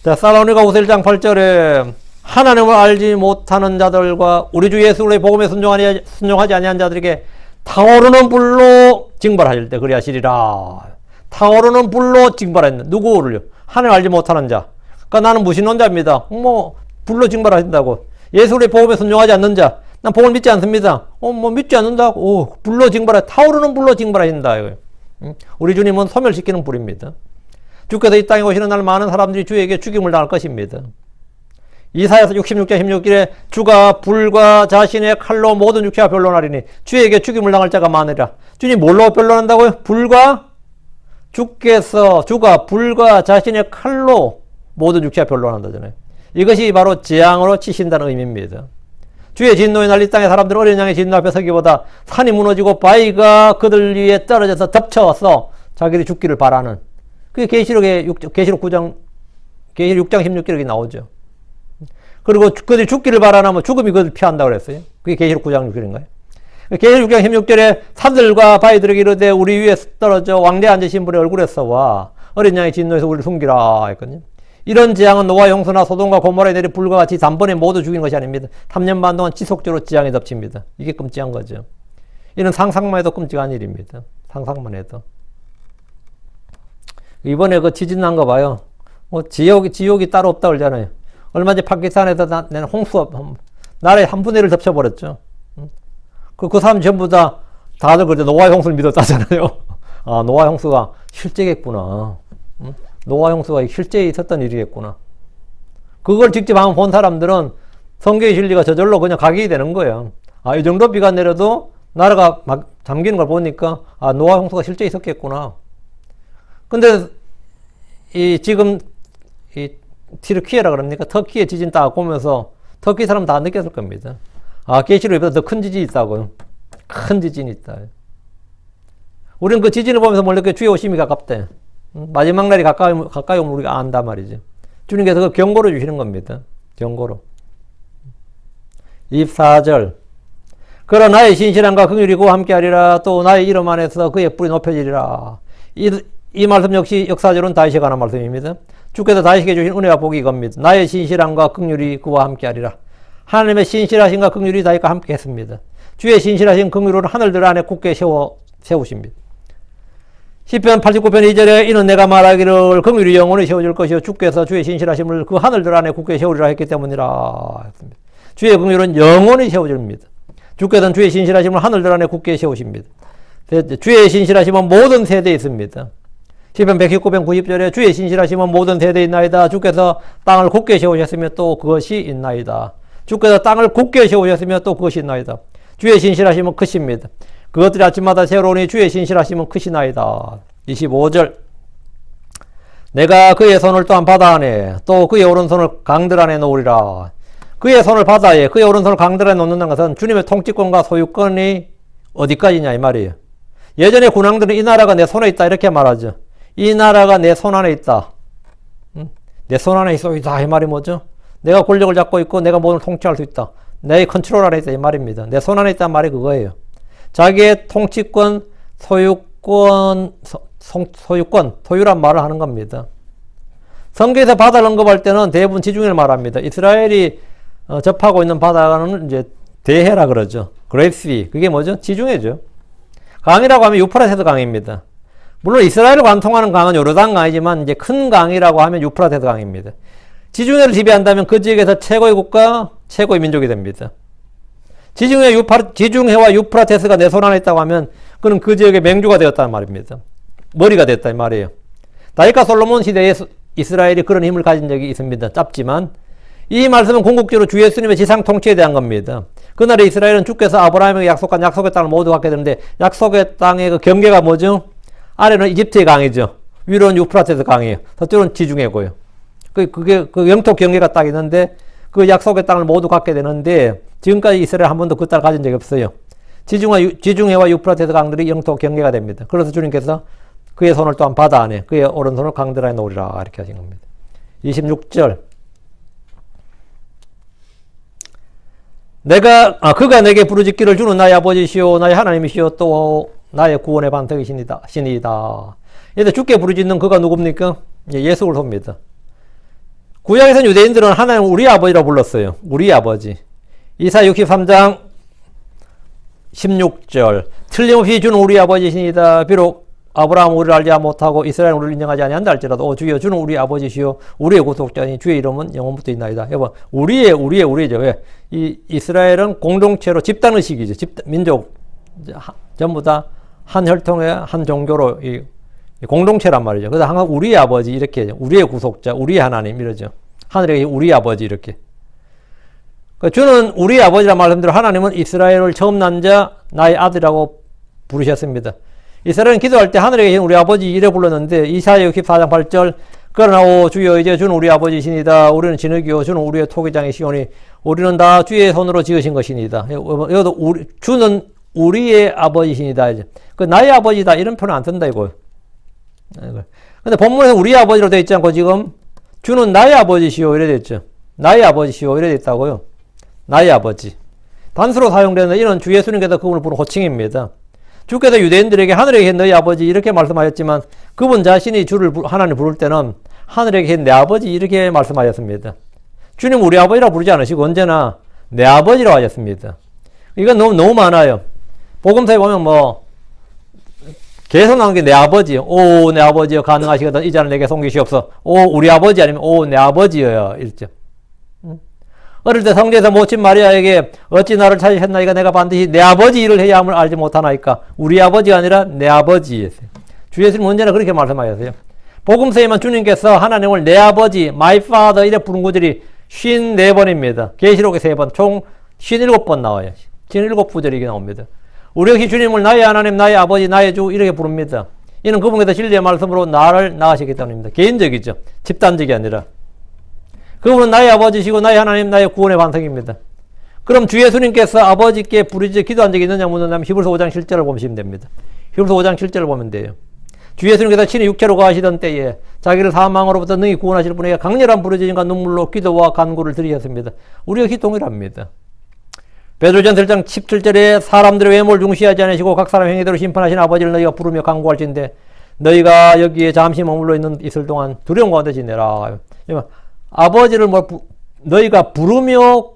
자, 사로니가 5서 1장 8절에 하나님을 알지 못하는 자들과 우리 주 예수 그리스도의 복음에 순종하지 아니한 자들에게 타오르는 불로 징벌하실 때 그리하시리라. 타오르는 불로 징벌하신다. 누구를요? 하나님 알지 못하는 자. 그러니까 나는 무신론자입니다. 뭐 불로 징벌하신다고. 예수 그리스도의 복음에 순종하지 않는 자. 난 복음을 믿지 않습니다. 뭐 믿지 않는다고. 불로 징벌하 타오르는 불로 징벌하신다. 우리 주님은 소멸시키는 불입니다. 주께서 이 땅에 오시는 날 많은 사람들이 주에게 죽임을 당할 것입니다. 이사야서 66장 16절에 주가 불과 자신의 칼로 모든 육체와 변론하리니 주에게 죽임을 당할 자가 많으리라. 주님 뭘로 변론한다고요? 주가 불과 자신의 칼로 모든 육체와 변론한다잖아요. 이것이 바로 재앙으로 치신다는 의미입니다. 주의 진노에 날린 땅의 사람들은 어린 양의 진노 앞에 서기보다 산이 무너지고 바위가 그들 위에 떨어져서 덮쳐서 자기들이 죽기를 바라는, 그게 계시록 6장 16절에 나오죠. 그리고 그들이 죽기를 바라면 죽음이 그들 피한다고 그랬어요. 그게 계시록 9장 6절인가요? 계시록 6장 16절에 산들과 바위들에게 이르되 우리 위에 떨어져 왕대 앉으신 분의 얼굴에 써와 어린 양의 진노에서 우리를 숨기라 했거든요. 이런 재앙은 노아 형수나 소돔과 고모라에 내린 불과 같이 단번에 모두 죽이는 것이 아닙니다. 3년 반 동안 지속적으로 재앙이 덮칩니다. 이게 끔찍한 거죠. 이는 상상만 해도 끔찍한 일입니다. 상상만 해도. 이번에 그 지진 난 거 봐요. 지옥이 따로 없다고 그러잖아요. 얼마 전에 파키스탄에서 낸 홍수가 나라의 한 분의 1을 덮쳐버렸죠. 그 사람 전부 다들 그때 노아 형수를 믿었다잖아요. 아, 노아 형수가 실제겠구나. 노아 형수가 실제에 있었던 일이겠구나. 그걸 직접 한번 본 사람들은 성경의 진리가 저절로 그냥 각인이 되는 거예요. 아, 이 정도 비가 내려도 나라가 막 잠기는 걸 보니까 아, 노아 형수가 실제 있었겠구나. 근데 지금 티르키예라 그럽니까? 터키의 지진 딱 보면서 터키 사람 다 느꼈을 겁니다. 아, 계시록보다 더 큰 지진이 있다고요. 큰 지진이 있다. 우리는 그 지진을 보면서 뭘 느껴? 주의 오심이 가깝대. 마지막 날이 가까이 오면 우리가 안단 말이죠. 주님께서 그 경고를 주시는 겁니다. 경고로. 24절. 그러나 나의 신실함과 긍휼이 그와 함께하리라. 또 나의 이름 안에서 그의 뿔이 높여지리라. 이 말씀 역시 역사적으로는 다윗에 관한 말씀입니다. 주께서 다윗에게 주신 은혜와 복이 이겁니다. 나의 신실함과 긍휼이 그와 함께하리라. 하나님의 신실하심과 긍휼이 다윗과 함께 했습니다. 주의 신실하신 긍휼을 하늘들 안에 굳게 세우십니다. 시편 89편 2절에 이는 내가 말하기를 긍휼이 영원히 세워질 것이요 주께서 주의 신실하심을 그 하늘들 안에 굳게 세우리라 했기 때문이라 했습니다. 주의 긍휼은 영원히 세워집니다. 주께서는 주의 신실하심을 하늘들 안에 굳게 세우십니다. 주의 신실하심은 모든 세대에 있습니다. 시편 119편 90절에 주의 신실하심은 모든 세대에 있나이다. 주께서 땅을 굳게 세우셨으며 또 그것이 있나이다. 주께서 땅을 굳게 세우셨으며 또 그것이 있나이다. 주의 신실하심은 크십니다. 그것들이 아침마다 새로우니 주의 신실하심은 크시나이다. 25절. 내가 그의 손을 또한 바다 안에 또 그의 오른손을 강들 안에 놓으리라. 그의 손을 바다에 그의 오른손을 강들 안에 놓는다는 것은 주님의 통치권과 소유권이 어디까지냐 이 말이에요. 예전에 군왕들은 이 나라가 내 손에 있다 이렇게 말하죠. 이 나라가 내 손 안에 있다. 내 손 안에 있다 이 말이 뭐죠? 내가 권력을 잡고 있고 내가 모든 걸 통치할 수 있다. 내 컨트롤 안에 있다 이 말입니다. 내 손 안에 있다는 말이 그거예요. 자기의 통치권, 소유란 말을 하는 겁니다. 성경에서 바다를 언급할 때는 대부분 지중해를 말합니다. 이스라엘이 접하고 있는 바다는 이제 대해라 그러죠. 그레이스비. 그게 뭐죠? 지중해죠. 강이라고 하면 유프라테스 강입니다. 물론 이스라엘을 관통하는 강은 요르단 강이지만 이제 큰 강이라고 하면 유프라테스 강입니다. 지중해를 지배한다면 그 지역에서 최고의 국가, 최고의 민족이 됩니다. 지중해와 유프라테스가 내 손 안에 있다고 하면 그는 그 지역의 맹주가 되었다는 말입니다. 머리가 됐다 이 말이에요. 다윗과 솔로몬 시대에 이스라엘이 그런 힘을 가진 적이 있습니다. 짧지만 이 말씀은 궁극적으로 주 예수님의 지상 통치에 대한 겁니다. 그날에 이스라엘은 주께서 아브라함에게 약속한 약속의 땅을 모두 갖게 되는데 약속의 땅의 그 경계가 뭐죠? 아래는 이집트의 강이죠. 위로는 유프라테스 강이에요. 서쪽은 지중해고요. 그게 그 영토 경계가 딱 있는데 그 약속의 땅을 모두 갖게 되는데 지금까지 이스라엘 한 번도 그 땅을 가진 적이 없어요. 지중해와 유프라테스 강들이 영토 경계가 됩니다. 그래서 주님께서 그의 손을 또한 바다 안에 그의 오른손을 강들 안에 놓으리라 이렇게 하신 겁니다. 26절. 그가 내게 부르짖기를 주는 나의 아버지시오 나의 하나님이시오 또 나의 구원의 반석이시니이다. 이제 주께 부르짖는 그가 누굽니까? 예수 그리스도입니다. 구약에서는 유대인들은 하나님 우리 아버지라고 불렀어요. 우리 아버지. 이사 63장 16절. 틀림없이 주는 우리 아버지시니다. 비록 아브라함 우리를 알지 못하고 이스라엘 우리를 인정하지 아니한다 할지라도 주여 주는 우리 아버지시요 우리의 구속자니 주의 이름은 영원부터 있나이다. 여보, 우리죠. 왜? 이 이스라엘은 공동체로 집단의식이죠. 민족 전부 다 한 혈통의 한 종교로 이 공동체란 말이죠. 그래서 항상 우리의 아버지 이렇게 우리의 구속자, 우리의 하나님 이러죠. 하늘에 우리 아버지 이렇게. 주는 우리 아버지란 말씀대로 하나님은 이스라엘을 처음 난 자 나의 아들이라고 부르셨습니다. 이스라엘은 기도할 때 하늘에 계신 우리 아버지 이래 불렀는데 이사야 64장 8절 그러나 오 주여 이제 주는 우리 아버지시니다. 우리는 진흙이요 주는 우리의 토기장이시오니 우리는 다 주의 손으로 지으신 것이니다. 여기도 주는 우리의 아버지시니다. 그 나의 아버지다 이런 표현 안 쓴다 이거. 근데 본문에서 우리 아버지로 되어 있지 않고 지금 주는 나의 아버지시오 이래 되어 있죠. 나의 아버지시오 이래 되어 있다고요. 나의 아버지. 단수로 사용되는 이런 주 예수님께서 그분을 부른 호칭입니다. 주께서 유대인들에게 하늘에 계신 너희 아버지 이렇게 말씀하셨지만 그분 자신이 주를 하나님 부를 때는 하늘에 계신 내 아버지 이렇게 말씀하셨습니다. 주님 우리 아버지라고 부르지 않으시고 언제나 내 아버지라고 하셨습니다. 이건 너무 많아요. 복음서에 보면 계속 나오는 게 내 아버지. 오, 내 아버지여 가능하시거든. 이 자는 내게 섬기시옵소서. 오, 우리 아버지 아니면 오, 내 아버지여요. 이랬죠. 어릴 때 성전에서 모친 마리아에게 어찌 나를 찾으셨나이까 내가 반드시 내 아버지 일을 해야 함을 알지 못하나이까. 우리 아버지가 아니라 내 아버지였어요. 주 예수님 언제나 그렇게 말씀하셨어요. 복음서에만 주님께서 하나님을 내 아버지, my father 이래 부른 구절이 54번입니다. 계시록에 3번, 총 57번 나와요. 57구절이 나옵니다. 우리 역시 주님을 나의 하나님, 나의 아버지, 나의 주 이렇게 부릅니다. 이는 그분께서 진리의 말씀으로 나를 낳으시기 때문입니다. 개인적이죠. 집단적이 아니라. 그분은 나의 아버지시고 나의 하나님, 나의 구원의 반석입니다. 그럼 주 예수님께서 아버지께 부르짖어 기도한 적이 있느냐 묻는다면 히브리서 5장 7절을 보시면 됩니다. 히브리서 5장 7절을 보면 돼요. 주 예수님께서 친히 육체로 거하시던 때에 자기를 사망으로부터 능히 구원하실 분에게 강렬한 부르짖음과 눈물로 기도와 간구를 드리셨습니다. 우리가 기 동일합니다. 베드로전서 1장 17절에 사람들의 외모를 중시하지 않으시고 각 사람 행위대로 심판하신 아버지를 너희가 부르며 간구할진대 너희가 여기에 잠시 머물러 있을 동안 두려움 가운데 지내라. 아버지를 너희가 부르며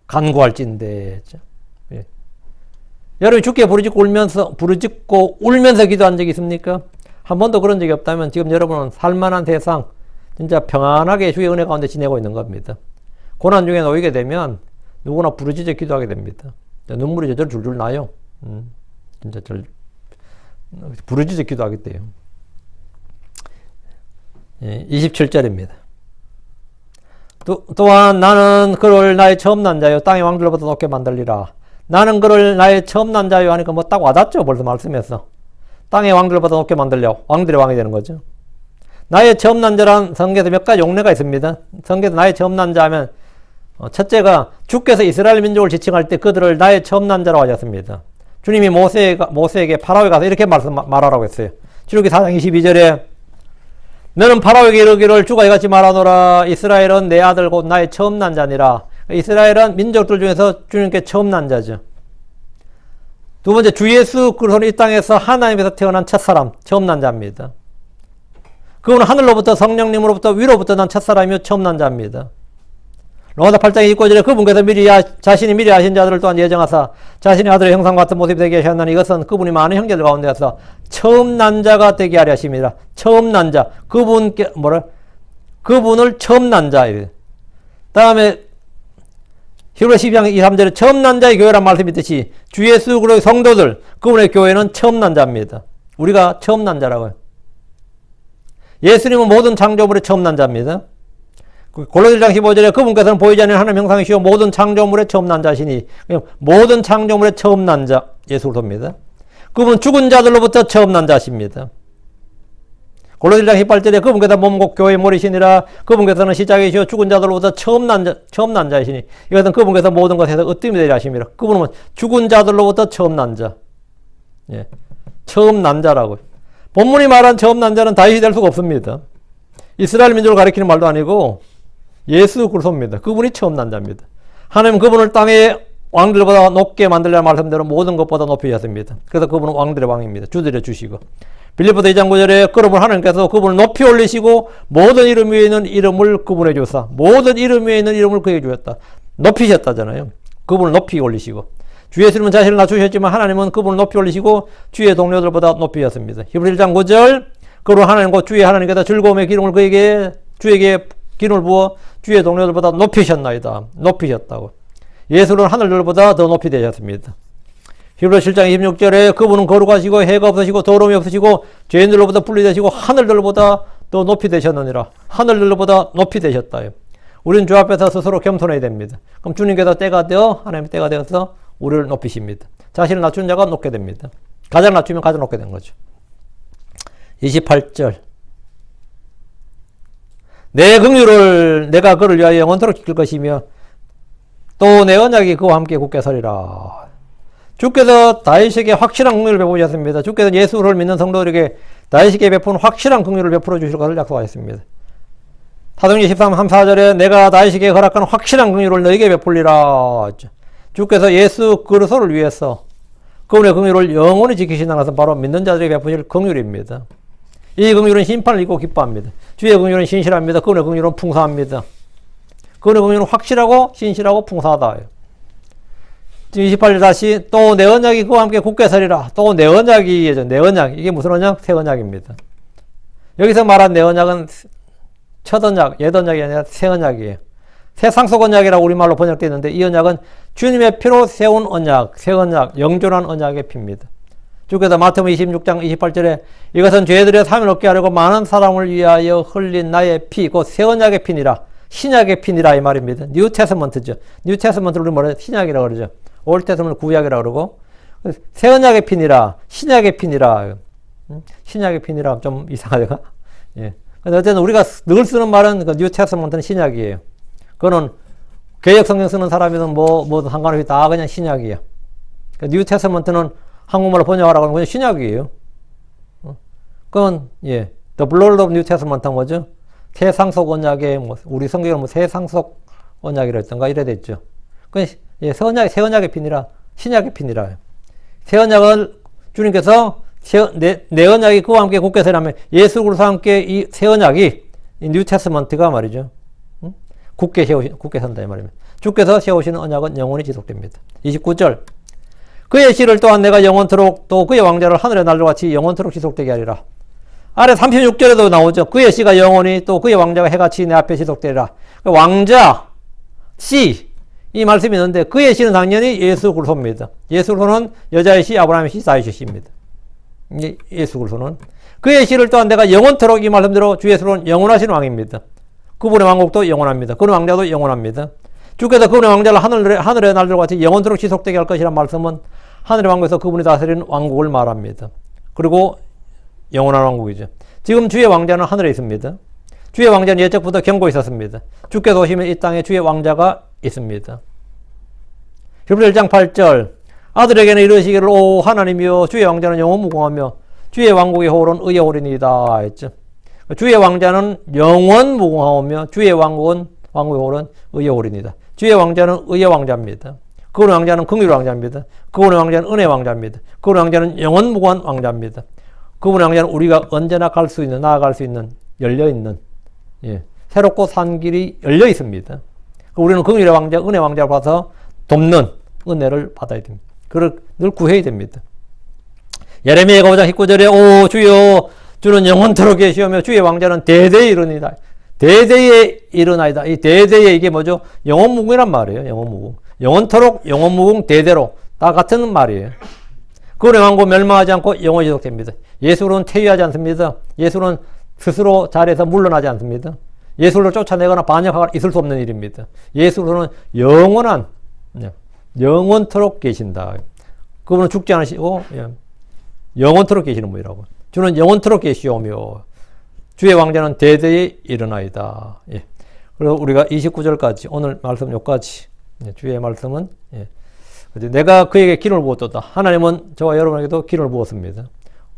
간구할진대. 예. 여러분이 주께 부르짖고 울면서 기도한 적이 있습니까? 한 번도 그런 적이 없다면 지금 여러분은 살만한 세상 진짜 평안하게 주의 은혜 가운데 지내고 있는 겁니다. 고난 중에 놓이게 되면 누구나 부르짖어 기도하게 됩니다. 눈물이 저절 줄줄 나요. 진짜 부르짖어 기도하게 돼요. 예, 27절입니다. 또한 나는 그를 나의 처음 난 자요 땅의 왕들보다 높게 만들리라. 나는 그를 나의 처음 난 자요 하니까 딱 와닿죠. 벌써 말씀에서. 땅의 왕들보다 높게 만들려. 왕들의 왕이 되는 거죠. 나의 처음 난 자란 성경에서 몇 가지 용례가 있습니다. 성경에서 나의 처음 난 자 하면 첫째가 주께서 이스라엘 민족을 지칭할 때 그들을 나의 처음 난 자라고 하셨습니다. 주님이 모세에게 파라오에 가서 이렇게 말하라고 했어요. 출애굽기 4장 22절에 너는 파라오에게 이르기를 주가 이같이 말하노라. 이스라엘은 내 아들 곧 나의 처음 난 자니라. 이스라엘은 민족들 중에서 주님께 처음 난 자죠. 두 번째, 주 예수 그리스도는 이 땅에서 하나님께서 태어난 첫사람, 처음 난 자입니다. 그분은 하늘로부터 성령님으로부터 위로부터 난 첫사람이요 처음 난 자입니다. 로마서 8장 29절에 그분께서 자신이 미리 아신 자들을 또한 예정하사 자신의 아들의 형상 같은 모습이 되게 하셨나니 이것은 그분이 많은 형제들 가운데서 처음 난 자가 되게 하려 하심이라. 처음 난 자. 그분을 처음 난 자. 다음에 히브리서 12장 2, 3절에 처음 난 자의 교회란 말씀이 있듯이 주 예수 그리스도의 성도들, 그분의 교회는 처음 난 자입니다. 우리가 처음 난 자라고요. 예수님은 모든 창조물의 처음 난 자입니다. 골로새 1장 15절에 그분께서는 보이지 않는 하나님 형상이시오 모든 창조물의 처음 난 자시니 모든 창조물의 처음 난 자 예수 그리스도입니다. 그분은 죽은 자들로부터 처음 난 자십니다. 골로새 1장 18절에 그분께서 몸곧 교회의 머리시니라. 그분께서는 시작이시오 죽은 자들로부터 처음 난 자이시니 이것은 그분께서 모든 것에서 으뜸이 되려 하심이라. 그분은 죽은 자들로부터 처음 난 자. 예. 처음 난 자라고요. 본문이 말한 처음 난 자는 다윗이 될 수가 없습니다. 이스라엘 민족을 가리키는 말도 아니고 예수 그리스도입니다. 그분이 처음 난 자입니다. 하나님 그분을 땅의 왕들보다 높게 만들려는 말씀대로 모든 것보다 높이 하십니다. 그래서 그분은 왕들의 왕입니다. 주들의 주시고 빌립보서 2장 9절에 그러므로 하나님께서 그분을 높이 올리시고 모든 이름 위에 있는 이름을 그분에 주사 모든 이름 위에 있는 이름을 그에게 주었다. 높이셨다잖아요. 그분을 높이 올리시고 주 예수님은 자신을 낮추셨지만 하나님은 그분을 높이 올리시고 주의 동료들보다 높이셨습니다. 히브리 1장 9절 그러므로 하나님과 주의 하나님께서 즐거움의 기름을 주에게 기름을 부어 주의 동료들보다 높이셨나이다. 높이셨다고. 예수는 하늘들보다 더 높이 되셨습니다. 히브리서 7장 26절에 그분은 거룩하시고 해가 없으시고 더러움이 없으시고 죄인들로부터 분리되시고 하늘들보다 더 높이 되셨느니라. 하늘들보다 높이 되셨다. 우리는 주 앞에서 스스로 겸손해야 됩니다. 그럼 주님께서 때가 되어 하나님의 때가 되어서 우리를 높이십니다. 자신을 낮춘 자가 높게 됩니다. 가장 낮추면 가장 높게 된 거죠. 28절 내 긍휼을 내가 그를 위하여 영원토록 지킬 것이며 또 내 언약이 그와 함께 굳게 서리라. 주께서 다윗에게 확실한 긍휼을 베푸셨습니다. 주께서 예수를 믿는 성도들에게 다윗에게 베푼 확실한 긍휼을 베풀어 주실 것을 약속하셨습니다. 사도행전 13, 34절에 내가 다윗에게 허락한 확실한 긍휼을 너에게 베풀리라. 주께서 예수 그리스도를 위해서 그분의 긍휼을 영원히 지키신다는 것은 바로 믿는 자들에게 베푸실 긍휼입니다. 이 긍휼은 심판을 잊고 기뻐합니다. 주의 긍휼은 신실합니다. 그분의 긍휼은 풍성합니다. 그분의 긍휼은 확실하고 신실하고 풍성하다. 28절 다시 또 내 언약이 그와 함께 굳게 서리라. 또 내 언약이 내 언약 이게 무슨 언약? 새 언약입니다. 여기서 말한 내 언약은 첫 언약, 옛 언약이 아니라 새 언약이에요. 새 상속 언약이라고 우리말로 번역되어 있는데 이 언약은 주님의 피로 세운 언약, 새 언약, 영존한 언약의 피입니다. 주께서 마태복음 26장 28절에 이것은 죄들의 사함을 얻게 하려고 많은 사람을 위하여 흘린 나의 피, 곧 새 언약의 피니라. 신약의 피니라 이 말입니다. 뉴 테스먼트죠. 뉴 테스먼트를 우리 뭐래? 신약이라고 그러죠. 올 테스먼트 구약이라고 그러고 새 언약의 피니라. 신약의 피니라. 신약의 피니라 좀 이상하죠. 예. 근데 어쨌든 우리가 늘 쓰는 말은 그 뉴 테스먼트는 신약이에요. 그거는 개역 성경 쓰는 사람이든 뭐든 상관없이 다 그냥 신약이에요. 그 뉴 테스먼트는 한국말로 번역하라고 하는 건 신약이에요. 그건 예, The Blood of New Testament는 뭐죠? 새 상속 언약의 뭐 우리 성경은 새 상속 언약이라 했던가 이래 됐죠. 그 예, 새 언약의 피니라 신약의 피니라. 새 언약을 주님께서 내 언약이 그와 함께 굳게 서라면 예수 그리스도와 함께 이 새 언약이 이 뉴 테스먼트가 말이죠. 굳게 선다 이 말입니다. 주께서 세우시는 언약은 영원히 지속됩니다. 29절 그의 씨를 또한 내가 영원토록 또 그의 왕자를 하늘의 날과 같이 영원토록 지속되게 하리라. 아래 36절에도 나오죠. 그의 씨가 영원히 또 그의 왕자가 해같이 내 앞에 지속되리라. 왕자, 씨 이 말씀이 있는데 그의 씨는 당연히 예수 그리스도입니다. 예수 그리스도는 여자의 씨, 아브라함의 씨, 다윗의 씨입니다. 예수 그리스도는 그의 씨를 또한 내가 영원토록 이 말씀대로 주 예수는 영원하신 왕입니다. 그분의 왕국도 영원합니다. 그분의 왕자도 영원합니다. 주께서 그분의 왕자를 하늘의 날들과 같이 영원토록 지속되게 할 것이란 말씀은 하늘의 왕국에서 그분이 다스리는 왕국을 말합니다. 그리고 영원한 왕국이죠. 지금 주의 왕자는 하늘에 있습니다. 주의 왕자는 예적부터 경고에 있었습니다. 주께서 오시면 이 땅에 주의 왕자가 있습니다. 히브리 1장 8절 아들에게는 이르시기를 오 하나님이여 주의 왕자는 영원무궁하며 주의 왕국의 호흡은 의의 호흡이니이다 했죠. 주의 왕자는 영원무궁하오며 주의 왕국의 호흡은 의의 호흡이니이다. 주의 왕자는 의의 왕자입니다. 그분의 왕자는 긍휼의 왕자입니다. 그분의 왕자는 은혜의 왕자입니다. 그분의 왕자는 영원무궁한 왕자입니다. 그분의 왕자는 우리가 언제나 갈 수 있는, 나아갈 수 있는, 열려있는, 예, 새롭고 산 길이 열려 있습니다. 우리는 긍휼의 왕자, 은혜의 왕자를 봐서 돕는 은혜를 받아야 됩니다. 그걸 늘 구해야 됩니다. 예레미야가 5장 19절에 오 주여 주는 영원토록 계시오며 주의 왕자는 대대에 이르니이다. 대대에 이르나이다. 이 대대에 이게 뭐죠? 영원무궁이란 말이에요. 영원무궁. 영원토록, 영원무궁, 대대로 다 같은 말이에요. 그분의 왕국 멸망하지 않고 영원히 지속됩니다. 예수는 퇴위하지 않습니다. 예수는 스스로 자리에서 물러나지 않습니다. 예수를 쫓아내거나 반역하거나 있을 수 없는 일입니다. 예수는 영원한, 영원토록 계신다. 그분은 죽지 않으시고 영원토록 계시는 분이라고. 주는 영원토록 계시오며 주의 왕자는 대대에 일어나이다. 예. 그래서 우리가 29절까지 오늘 말씀 여기까지 주의 말씀은 내가 그에게 기름을 부었도다. 하나님은 저와 여러분에게도 기름을 부었습니다.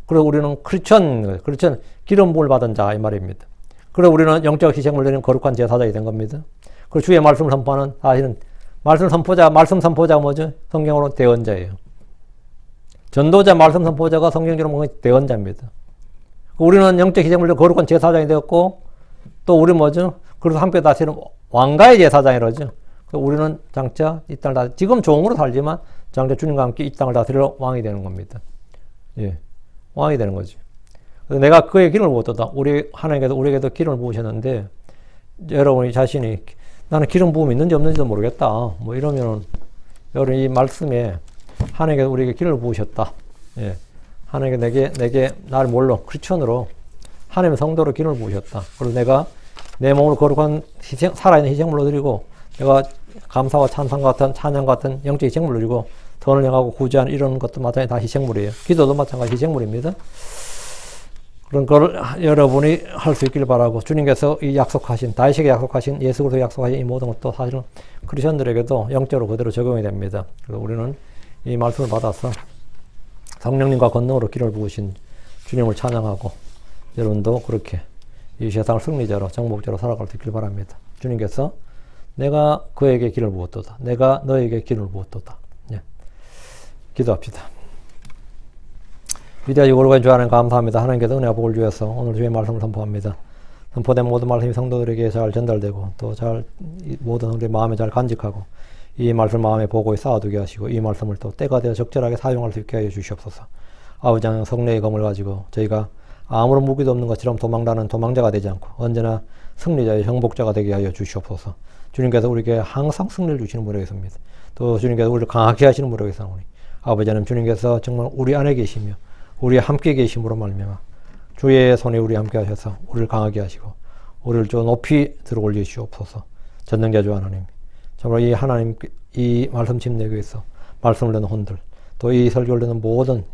그래서 우리는 크리스천 기름 부음을 받은 자 이 말입니다. 그래서 우리는 영적 희생을 드리는 거룩한 제사장이 된 겁니다. 그리고 주의 말씀을 선포하는 사실은 말씀 선포자가 뭐죠? 성경으로 대언자예요. 전도자, 말씀 선포자가 성경적으로 보면 대언자입니다. 우리는 영적 희생물로 거룩한 제사장이 되었고, 또 우리 뭐죠? 그래서 한편 다시는 왕가의 제사장이라죠. 우리는 장차 이 땅을 다, 지금 종으로 살지만 장차 주님과 함께 이 땅을 다스리러 왕이 되는 겁니다. 예. 왕이 되는 거지. 그래서 내가 그의 기름을 부었다. 우리, 하나님께서 우리에게도 기름을 부으셨는데, 여러분이 자신이 나는 기름 부음이 있는지 없는지도 모르겠다. 뭐 이러면은, 여러분 이 말씀에 하나님께서 우리에게 기름을 부으셨다. 예. 하나님께서 내게, 나를 뭘로? 크리스천으로, 하나님의 성도로 기름을 부으셨다. 그래서 내가 내 몸을 거룩한 살아있는 희생물로 드리고, 내가 감사와 찬양 같은 영적 희생물로 드리고, 선을 행하고 구제하는 이런 것도 마찬가지 다 희생물이에요. 기도도 마찬가지 희생물입니다. 그런 걸 여러분이 할 수 있길 바라고, 주님께서 이 약속하신, 다윗에게 약속하신, 예수 그리스도 약속하신 이 모든 것도 사실은 크리스천들에게도 영적으로 그대로 적용이 됩니다. 그래서 우리는 이 말씀을 받아서 성령님과 권능으로 기름을 부으신 주님을 찬양하고, 여러분도 그렇게 이 세상을 승리자로 정복자로 살아갈 수 있길 바랍니다. 주님께서 내가 그에게 기름을 부었도다. 내가 너에게 기름을 부었도다. 예. 기도합시다. 위대하시고 거룩하신 주 하나님 감사합니다. 하나님께서 은혜와 복을 주셔서 오늘 주의 말씀을 선포합니다. 선포된 모든 말씀이 성도들에게 잘 전달되고 또 잘 모든 우리 마음에 잘 간직하고 이 말씀 마음에 보고에 쌓아두게 하시고 이 말씀을 또 때가 되어 적절하게 사용할 수 있게 하여 주시옵소서. 아버지 하나님 성령의 검을 가지고 저희가 아무런 무기도 없는 것처럼 도망다는 도망자가 되지 않고 언제나 승리자의 정복자가 되게 하여 주시옵소서. 주님께서 우리에게 항상 승리를 주시는 분이 계십니다. 또 주님께서 우리를 강하게 하시는 분이 계십니다. 아버지 하나님 주님께서 정말 우리 안에 계시며 우리 함께 계심으로 말미암아 주의 손에 우리 함께 하셔서 우리를 강하게 하시고 우리를 좀 높이 들어 올리시옵소서. 전능자 주 하나님, 정말 이 하나님 이 말씀 침례교에 위해서 말씀을 듣는 혼들, 또 이 설교를 듣는 모든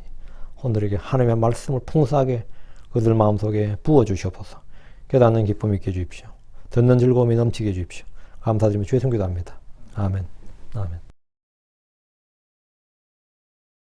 혼들에게 하나님의 말씀을 풍성하게 그들 마음속에 부어 주시옵소서. 깨닫는 기쁨이 있게 해주십시오. 듣는 즐거움이 넘치게 해주십시오. 감사드리며 주의 성기도합니다. 아멘. 아멘.